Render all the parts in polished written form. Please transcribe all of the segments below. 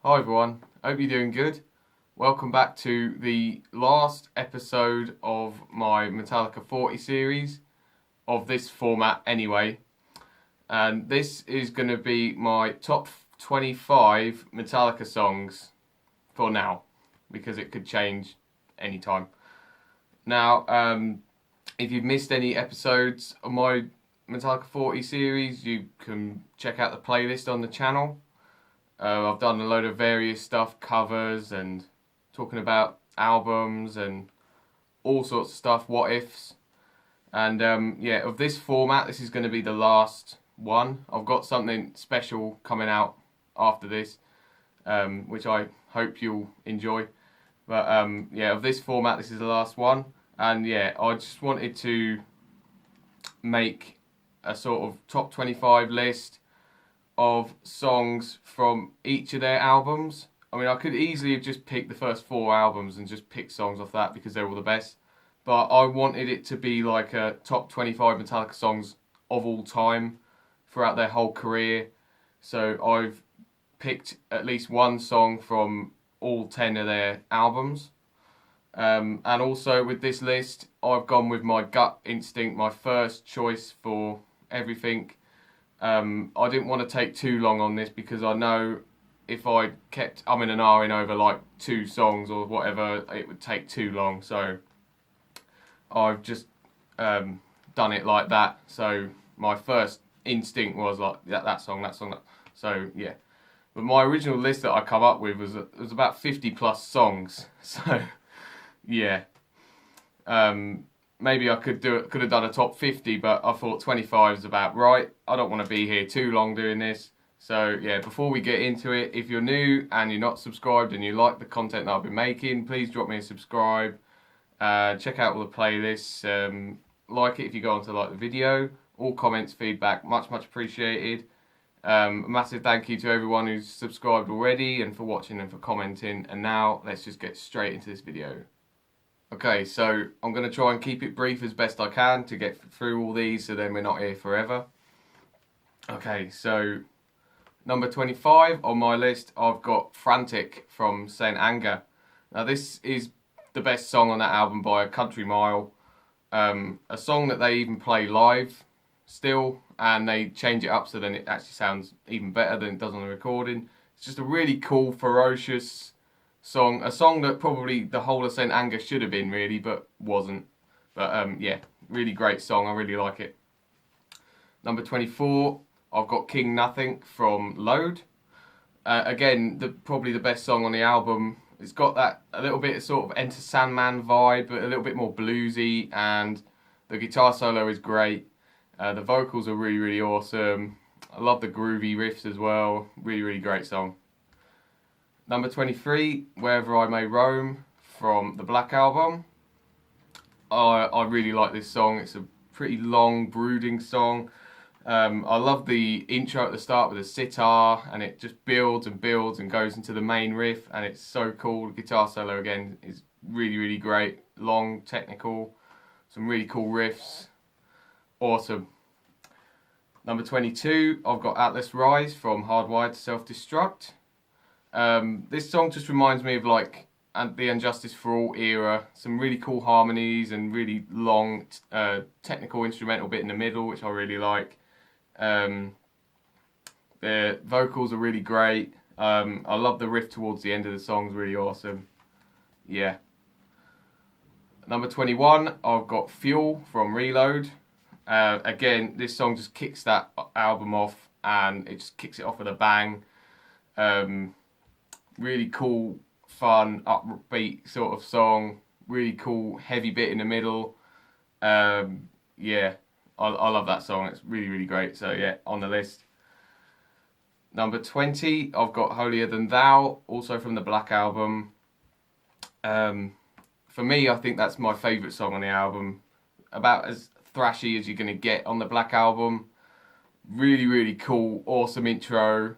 Hi everyone, hope you're doing good. Welcome back to the last episode of my Metallica 40 series, of this format anyway. And this is going to be my top 25 Metallica songs for now, because it could change anytime. Now, if you've missed any episodes of my Metallica 40 series, you can check out the playlist on the channel. I've done a load of various stuff, covers and talking about albums and all sorts of stuff, what ifs. And of this format, this is going to be the last one. I've got something special coming out after this, which I hope you'll enjoy. But of this format, this is the last one. And I just wanted to make a sort of top 25 list of songs from each of their albums. I mean, I could easily have just picked the first four albums and just picked songs off that because they're all the best. But I wanted it to be like a top 25 Metallica songs of all time throughout their whole career. So I've picked at least one song from all 10 of their albums. And also with this list, I've gone with my gut instinct, my first choice for everything. I didn't want to take too long on this because I know if I kept umming and ahhing over like two songs or whatever, it would take too long. So I've just done it like that. So my first instinct was like that song. So yeah, but my original list that I come up with was about 50 plus songs. So yeah. Maybe I could have done a top 50, but I thought 25 is about right. I don't want to be here too long doing this. So yeah, before we get into it, if you're new and you're not subscribed and you like the content that I've been making, please drop me a subscribe. Check out all the playlists. Like it if you go on to like the video. All comments, feedback, much appreciated. A massive thank you to everyone who's subscribed already and for watching and for commenting. And now let's just get straight into this video. Okay, so I'm going to try and keep it brief as best I can to get through all these so then we're not here forever. Okay, so number 25 on my list, I've got Frantic from Saint Anger. Now this is the best song on that album by a country mile. A song that they even play live still, and they change it up so then it actually sounds even better than it does on the recording. It's just a really cool, ferocious song, a song that probably the whole of Saint Anger should have been really, but wasn't. But really great song. I really like it. Number 24, I've got King Nothing from Load. Again, probably the best song on the album. It's got that a little bit of sort of Enter Sandman vibe, but a little bit more bluesy, and the guitar solo is great. The vocals are really awesome. I love the groovy riffs as well. Really great song. Number 23, Wherever I May Roam from the Black Album. I really like this song. It's a pretty long, brooding song. I love the intro at the start with the sitar, and it just builds and goes into the main riff, and it's so cool. The guitar solo again is really great. Long, technical, some really cool riffs. Awesome. Number 22, I've got Atlas Rise from Hardwired to Self-Destruct. This song just reminds me of like the Injustice for All era. Some really cool harmonies and really long technical instrumental bit in the middle, which I really like. The vocals are really great. I love the riff towards the end of the song, it's really awesome. Yeah. Number 21, I've got Fuel from Reload. Again, this song just kicks that album off, and it just kicks it off with a bang. Really cool, fun, upbeat sort of song. Really cool, heavy bit in the middle. I love that song. It's really great. So yeah, on the list. Number 20, I've got Holier Than Thou, also from the Black Album. For me, I think that's my favourite song on the album. About as thrashy as you're going to get on the Black Album. Really cool, awesome intro.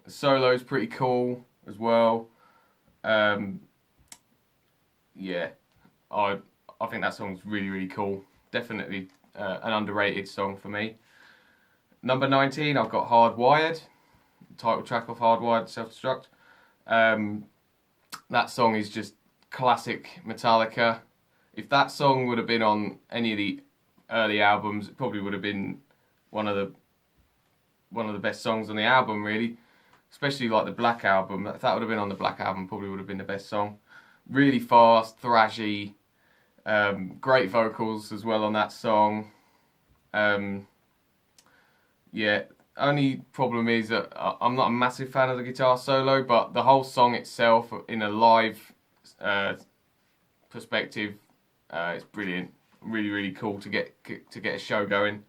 Solo's pretty cool as well. I think that song's really cool. Definitely an underrated song for me. Number 19, I've got Hardwired. title track of Hardwired, Self-destruct. That song is just classic Metallica. If that song would have been on any of the early albums, it probably would have been one of the best songs on the album, really. Especially like the Black Album. If that would have been on the Black Album, probably would have been the best song. Really fast, thrashy, great vocals as well on that song. Yeah, only problem is that I'm not a massive fan of the guitar solo, but the whole song itself, in a live perspective, it's brilliant. Really, really cool to get a show going.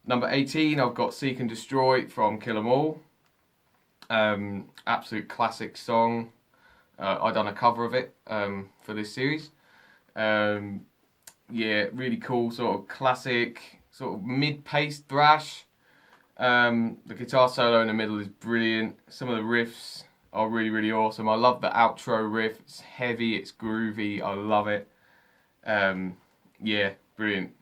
Number 18, I've got Seek and Destroy from Kill 'Em All. Absolute classic song. I done a cover of it for this series. Yeah, really cool, sort of classic, sort of mid-paced thrash. The guitar solo in the middle is brilliant. Some of the riffs are really, really awesome. I love the outro riff. It's heavy, it's groovy. I love it. Yeah, brilliant.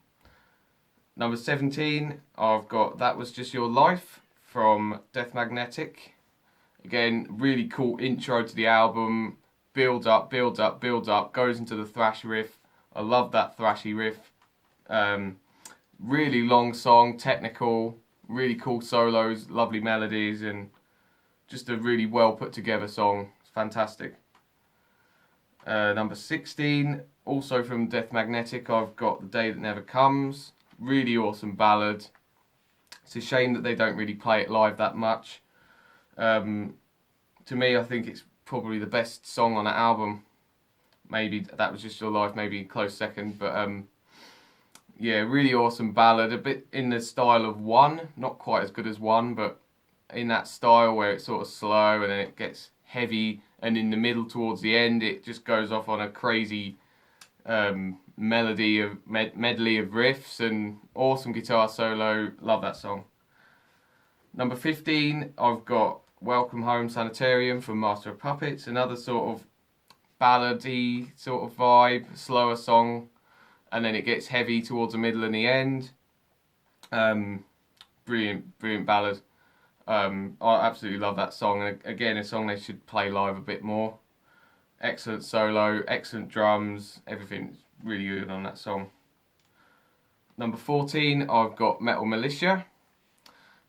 Number 17, I've got That Was Just Your Life from Death Magnetic. Again, really cool intro to the album. Builds up, builds up, builds up, goes into the thrash riff. I love that thrashy riff. Really long song, technical, really cool solos, lovely melodies, and just a really well put together song. It's fantastic. Number 16, also from Death Magnetic, I've got The Day That Never Comes. Really awesome ballad. It's a shame that they don't really play it live that much. To me, I think it's probably the best song on that album. Maybe That Was Just Your Life, maybe close second, but yeah, really awesome ballad. A bit in the style of One, not quite as good as One, but in that style where it's sort of slow and then it gets heavy, and in the middle towards the end it just goes off on a crazy melody of medley of riffs and awesome guitar solo. Love that song. Number 15, I've got Welcome Home Sanitarium from Master of Puppets. Another sort of ballady sort of vibe, slower song, and then it gets heavy towards the middle and the end. Brilliant ballad. I absolutely love that song. And again, a song they should play live a bit more. Excellent solo, excellent drums, everything's really good on that song. Number 14, I've got Metal Militia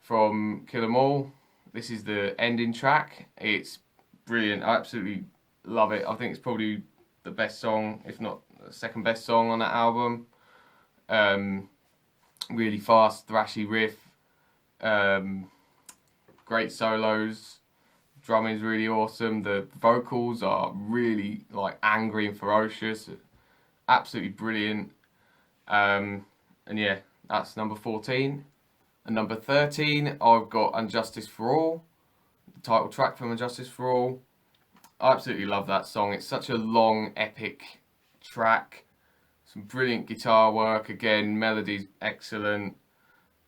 from Kill 'Em All. This is the ending track. It's brilliant. I absolutely love it. I think it's probably the best song, if not the second best song on that album. Really fast, thrashy riff. Great solos. Drumming's really awesome. The vocals are really like angry and ferocious. Absolutely brilliant. And yeah, that's number 14. And number 13, I've got Unjustice for All, the title track from Unjustice for All. I absolutely love that song. It's such a long, epic track. Some brilliant guitar work. Again, melody's excellent.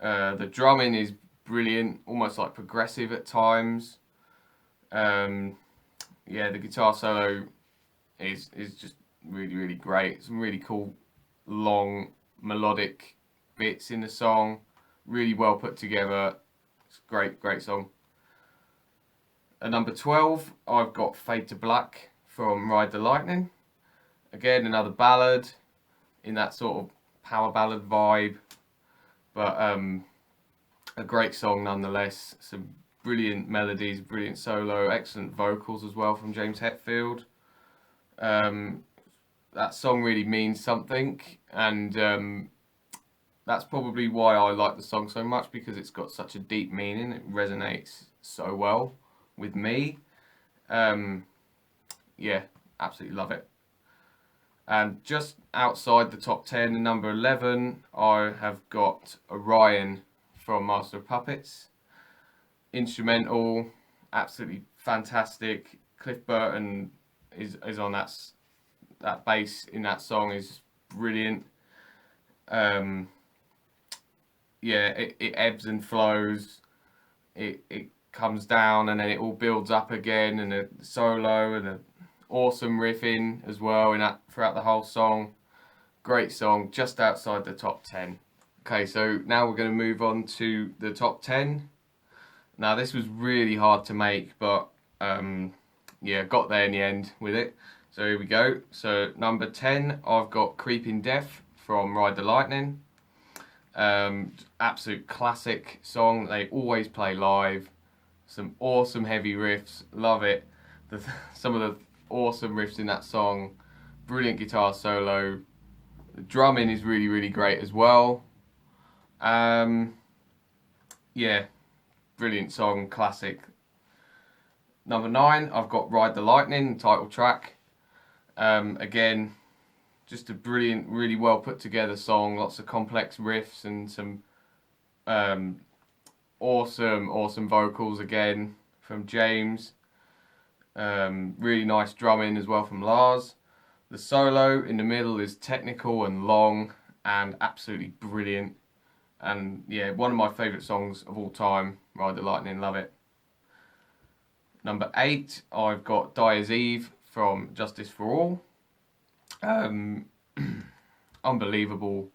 The drumming is brilliant, almost like progressive at times. Yeah, the guitar solo is just really, really great. Some really cool, long, melodic bits in the song. Really well put together. It's a great song. At number 12, I've got Fade to Black from Ride the Lightning. Again, another ballad in that sort of power ballad vibe, but a great song nonetheless. Some brilliant melodies, brilliant solo, excellent vocals as well from James Hetfield. That song really means something, and that's probably why I like the song so much, because it's got such a deep meaning. It resonates so well with me. Yeah, absolutely love it. And just outside the top 10, number 11, I have got Orion from Master of Puppets. Instrumental, absolutely fantastic. Cliff Burton is on that bass in that song is brilliant. Yeah, it ebbs and flows. It comes down and then it all builds up again, and a solo and an awesome riffing as well in that throughout the whole song. Great song, just outside the top 10. Okay, so now we're going to move on to the top 10. Now this was really hard to make, but yeah, got there in the end with it. So here we go. So number 10, I've got Creeping Death from Ride the Lightning. Absolute classic song. They always play live. Some awesome heavy riffs. Love it. Some of the awesome riffs in that song. Brilliant guitar solo. The drumming is really, really great as well. Yeah, brilliant song, classic. Number 9, I've got Ride the Lightning, title track. Again, just a brilliant, really well put together song. Lots of complex riffs and some awesome vocals again from James. Really nice drumming as well from Lars. The solo in the middle is technical and long and absolutely brilliant. And yeah, one of my favourite songs of all time, Ride the Lightning, love it. Number 8, I've got Dyer's Eve from Justice for All. Unbelievable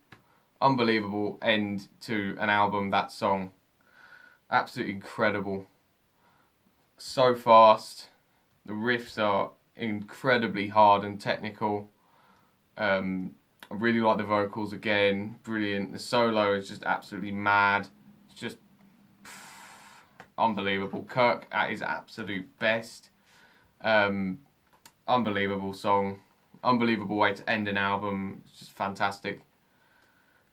end to an album, that song. Absolutely incredible. So fast. The riffs are incredibly hard and technical. I really like the vocals again, brilliant. The solo is just absolutely mad. It's just unbelievable. Kirk at his absolute best. Unbelievable song. Unbelievable way to end an album. It's just fantastic.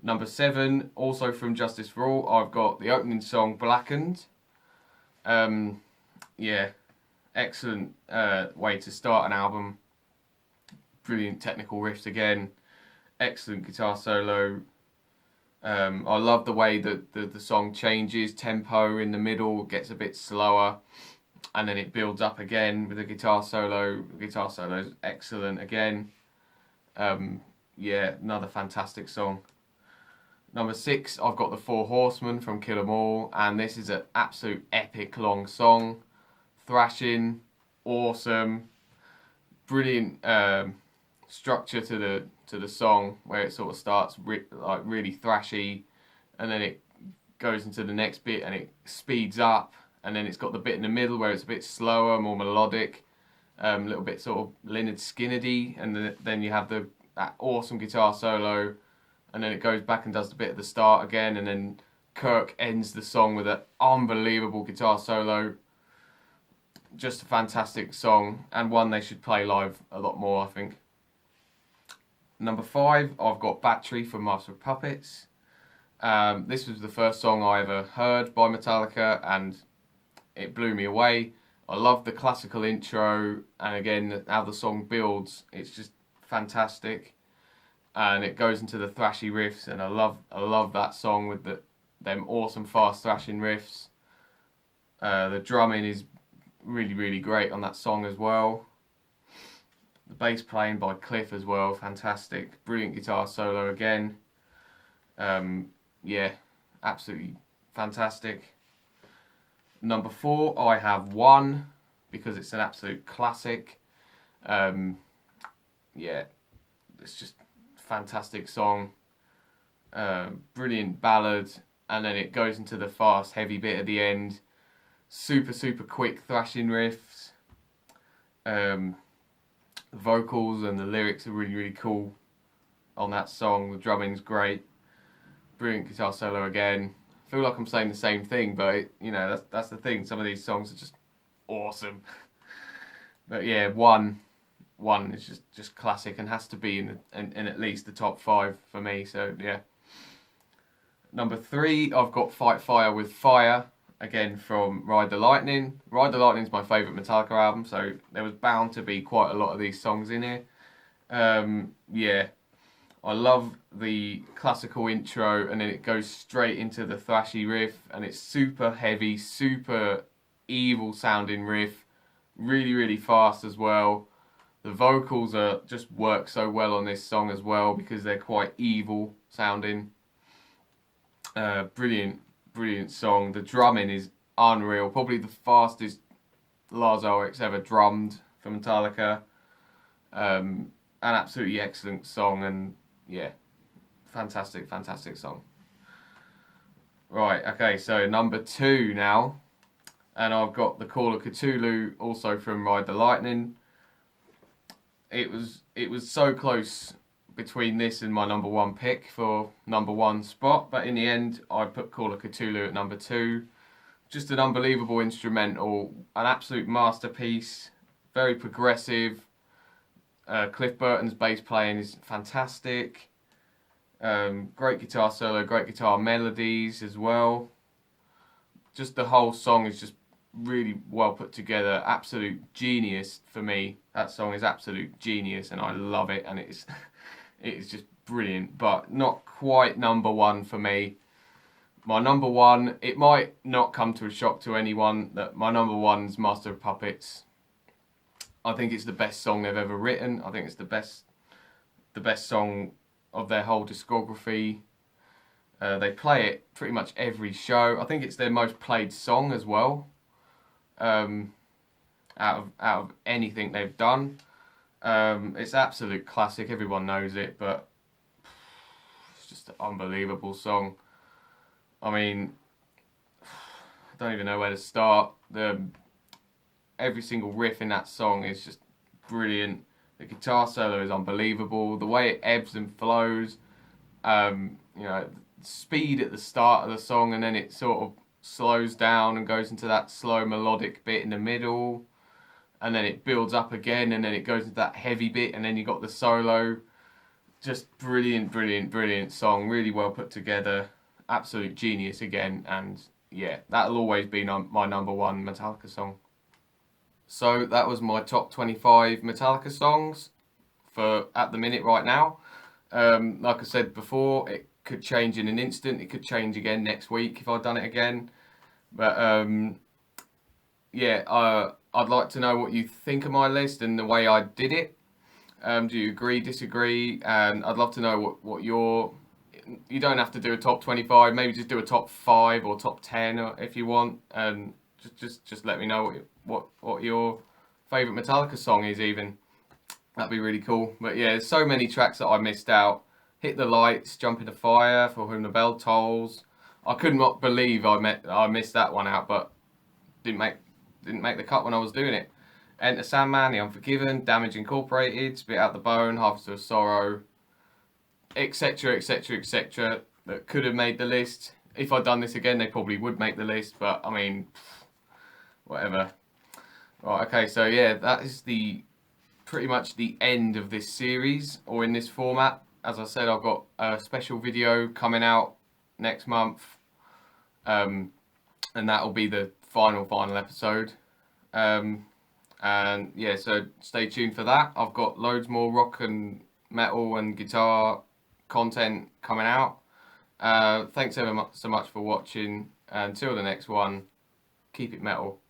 Number 7, also from Justice for All, I've got the opening song, Blackened. Yeah, excellent way to start an album. Brilliant technical riffs again. Excellent guitar solo. I love the way that the song changes. Tempo in the middle gets a bit slower. And then it builds up again with a guitar solo. The guitar solo is excellent again. Yeah, another fantastic song. Number 6, I've got The Four Horsemen from Kill 'Em All, and this is an absolute epic long song. Thrashing, awesome, brilliant structure to the song, where it sort of starts like really thrashy, and then it goes into the next bit and it speeds up, and then it's got the bit in the middle where it's a bit slower, more melodic, a little bit sort of Lynyrd Skynyrd-y, and then you have that awesome guitar solo. And then it goes back and does the bit at the start again, and then Kirk ends the song with an unbelievable guitar solo. Just a fantastic song, and one they should play live a lot more, I think. Number 5, I've got Battery from Master of Puppets. This was the first song I ever heard by Metallica, and it blew me away. I love the classical intro, and again, how the song builds. It's just fantastic. And it goes into the thrashy riffs, and I love that song with them awesome fast thrashing riffs. The drumming is really great on that song as well. The bass playing by Cliff as well, fantastic. Brilliant guitar solo again. Yeah, absolutely fantastic. Number 4, I have One, because it's an absolute classic. Yeah, it's just fantastic song, brilliant ballad, and then it goes into the fast heavy bit at the end. Super quick thrashing riffs. The vocals and the lyrics are really cool on that song. The drumming's great. Brilliant guitar solo again. I feel like I'm saying the same thing, but that's the thing. Some of these songs are just awesome. But yeah, One is just classic and has to be in at least the top 5 for me. So yeah. Number 3, I've got Fight Fire with Fire, again from Ride the Lightning. Ride the Lightning is my favourite Metallica album, so there was bound to be quite a lot of these songs in here. Yeah, I love the classical intro, and then it goes straight into the thrashy riff, and it's super heavy, super evil sounding riff, really fast as well. The vocals just work so well on this song as well, because they're quite evil sounding. Brilliant song. The drumming is unreal. Probably the fastest Lars Ulrich's ever drummed for Metallica. An absolutely excellent song, and yeah, fantastic song. Right, okay, so number 2 now. And I've got the Call of Cthulhu also from Ride the Lightning. It was so close between this and my number one pick for number one spot, but in the end I put Call of Cthulhu at number two. Just an unbelievable instrumental, an absolute masterpiece, very progressive. Cliff Burton's bass playing is fantastic. Great guitar solo, great guitar melodies as well. Just the whole song is just really well put together. Absolute genius for me. That song is absolute genius, and I love it. And it's it's just brilliant, but not quite number one for me. My number one, it might not come to a shock to anyone that my number one's Master of Puppets. I think it's the best song they've ever written. I think it's the best song of their whole discography. They play it pretty much every show. I think it's their most played song as well. Out of anything they've done. It's absolute classic. Everyone knows it, but it's just an unbelievable song. I mean, I don't even know where to start. Every single riff in that song is just brilliant. The guitar solo is unbelievable. The way it ebbs and flows, speed at the start of the song, and then it sort of slows down and goes into that slow melodic bit in the middle, and then it builds up again, and then it goes into that heavy bit, and then you got the solo. Just brilliant, brilliant, brilliant song. Really well put together. Absolute genius again, and yeah, that'll always be my number one Metallica song. So that was my top 25 Metallica songs for at the minute right now. Like I said before, it could change in an instant. It could change again next week if I'd done it again. But I'd like to know what you think of my list and the way I did it. Do you agree, disagree? And I'd love to know what your... You don't have to do a top 25. Maybe just do a top 5 or top 10 if you want. And just let me know what your favourite Metallica song is even. That'd be really cool. But yeah, there's so many tracks that I missed out. Hit the Lights, Jump in the Fire, For Whom the Bell Tolls. I could not believe I missed that one out, but didn't make the cut when I was doing it. Enter Sandman, The Unforgiven, Damage Incorporated, Spit Out the Bone, Harvest of Sorrow, etc, etc, etc, that could have made the list. If I'd done this again, they probably would make the list, but I mean, whatever. Right, okay, so yeah, that is pretty much the end of this series, or in this format. As I said, I've got a special video coming out next month, and that'll be the final episode. And yeah, so stay tuned for that. I've got loads more rock and metal and guitar content coming out. Thanks so much for watching. Until the next one, keep it metal.